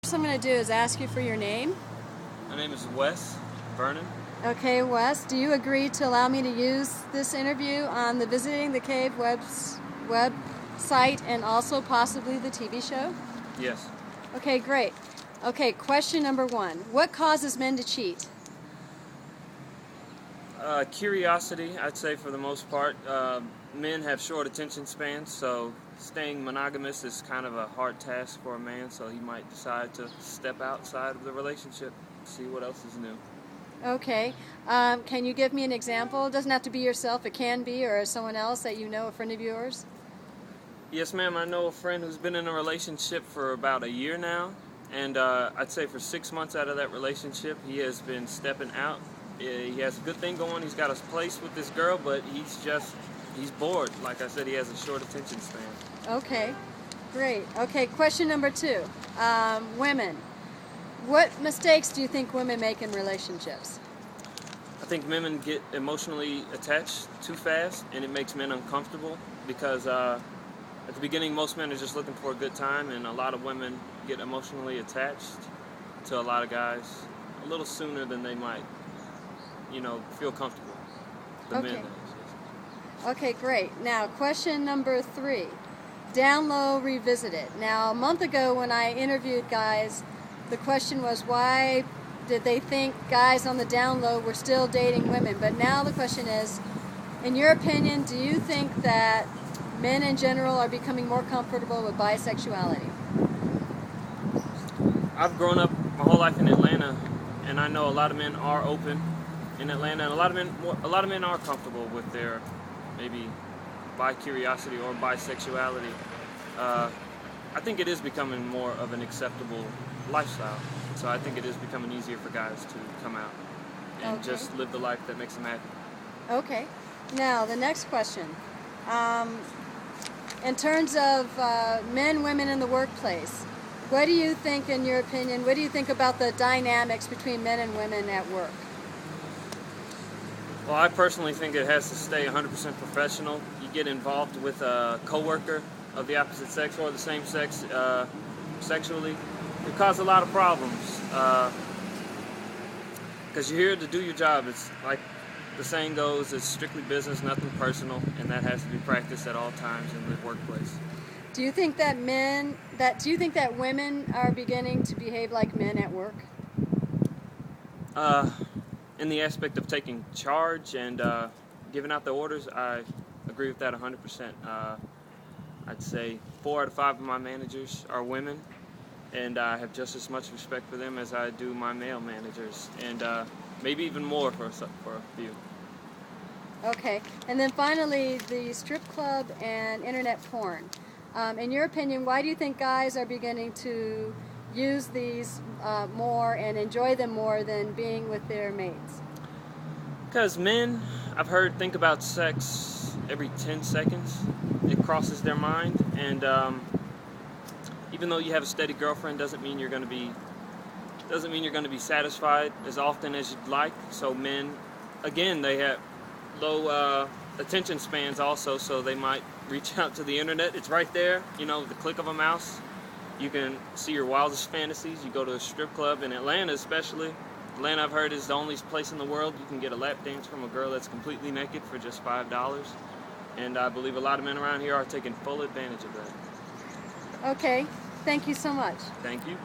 First I'm going to do is ask you for your name. My name is Wes Vernon. Okay, Wes, do you agree to allow me to use this interview on the Visiting the Cave website and also possibly the TV show? Yes. Okay, great. Okay, question number 1. What causes men to cheat? Curiosity, I'd say for the most part. Men have short attention spans, so staying monogamous is kind of a hard task for a man, so he might decide to step outside of the relationship, see what else is new. Okay, can you give me an example? It doesn't have to be yourself, it can be, or someone else that you know, a friend of yours. Yes, ma'am, I know a friend who's been in a relationship for about a year now, and I'd say for 6 months out of that relationship, he has been stepping out. He has a good thing going, he's got his place with this girl, but he's bored. Like I said, he has a short attention span. Okay, great. Okay, question number 2. Women. What mistakes do you think women make in relationships? I think women get emotionally attached too fast, and it makes men uncomfortable because at the beginning, most men are just looking for a good time, and a lot of women get emotionally attached to a lot of guys a little sooner than they might, feel comfortable. The Okay. men. Okay, great. Now, question number 3. Down Low Revisited. Now, a month ago when I interviewed guys, the question was why did they think guys on the down low were still dating women? But now the question is, in your opinion, do you think that men in general are becoming more comfortable with bisexuality? I've grown up my whole life in Atlanta, and I know a lot of men are open in Atlanta, and a lot of men are comfortable with their maybe bi-curiosity or bisexuality. I think it is becoming more of an acceptable lifestyle. So I think it is becoming easier for guys to come out and Okay. just live the life that makes them happy. Okay. Now, the next question. In terms of men, women in the workplace, what do you think, in your opinion, what do you think about the dynamics between men and women at work? Well, I personally think it has to stay 100% professional. You get involved with a coworker of the opposite sex or the same sex sexually, it causes a lot of problems. Because you're here to do your job. It's like the saying goes, it's strictly business, nothing personal, and that has to be practiced at all times in the workplace. Do you think that women are beginning to behave like men at work? In the aspect of taking charge and giving out the orders, I agree with that 100%. I'd say 4 out of 5 of my managers are women, and I have just as much respect for them as I do my male managers, and maybe even more for a few. Okay. And then finally, the strip club and internet porn. In your opinion, why do you think guys are beginning to use these more and enjoy them more than being with their mates? Because men, I've heard, think about sex every 10 seconds. It crosses their mind, and even though you have a steady girlfriend, doesn't mean you're going to be satisfied as often as you'd like. So men, again, they have low attention spans also, so they might reach out to the internet. It's right there, the click of a mouse. You can see your wildest fantasies. You go to a strip club in Atlanta, especially. Atlanta, I've heard, is the only place in the world you can get a lap dance from a girl that's completely naked for just $5. And I believe a lot of men around here are taking full advantage of that. Okay. Thank you so much. Thank you.